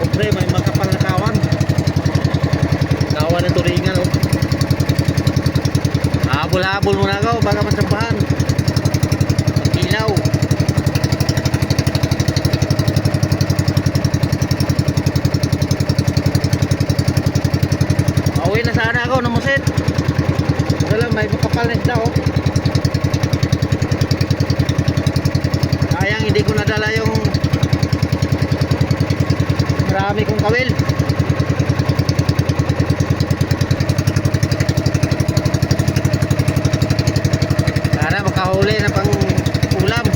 Pre, may makapal na kawan. Kawan ng turingan, oh. Habol-habol muna ako, baka masampahan. Ilaw. Pauwi na sana ako, namusit. Wala, may makapal na isda, oh. Sayang, hindi ko nadala yung marami kong kawil. Sana makahuli na pang ulam.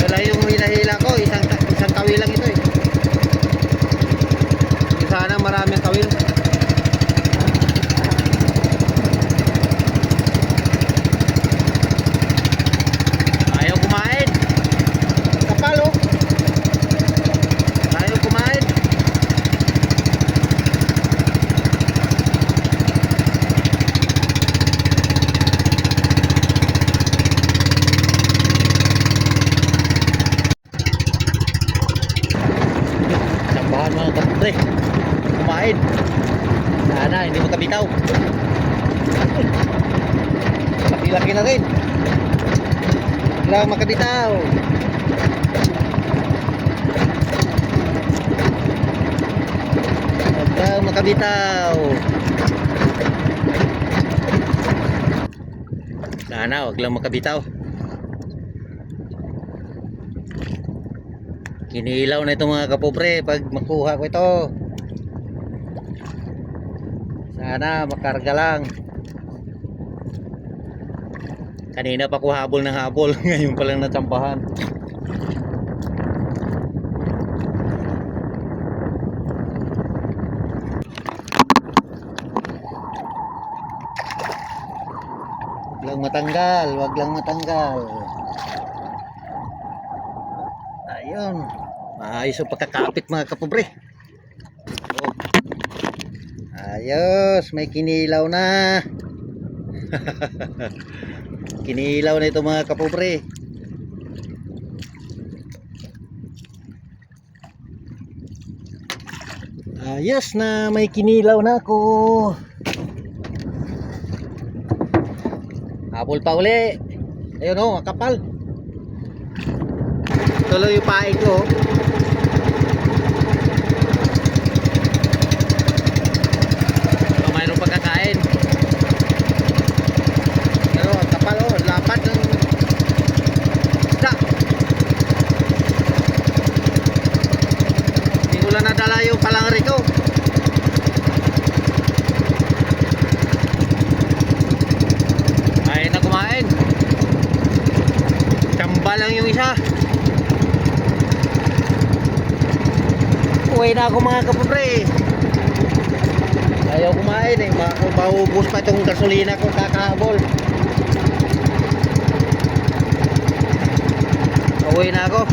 Wala yung hila-hila ko, isang kawil lang ito eh. Sana maraming kawil. Ayaw kumain. Kapal oh. Ayaw kumain. Sambahan mga kapre. Kumain. Sana hindi makabitaw. Laki-laki na rin. Lang makabitaw. Lang makabitaw. Sana wag lang makabitaw. Kinilaw na ito mga kapobre pag makuha ko ito. Sana makarga lang. Kanina pa ko habol ng habol. Ngayon pa lang natsambahan. Wag lang matanggal. Wag lang matanggal. Ayun. Maayos ang pagkakapit mga kapobre. Oh. Ayos. May kinilaw na. Kinilaw na ito mga kapobre. Ayos na may kinilaw na ako. Habol pa uli. Ayun o, kapal. Tuloy yung paing ko. Mayroong pagkakain. Pero kapal o, lapad ng isda. Hindi ko lang nadala yung palangri ko. Ay na kumain. Tsamba lang yung isa. Uwi na ako mga kapobre. Ayaw kumain eh. Maubos pa itong gasolina ko kakahabol. Uwi na ako.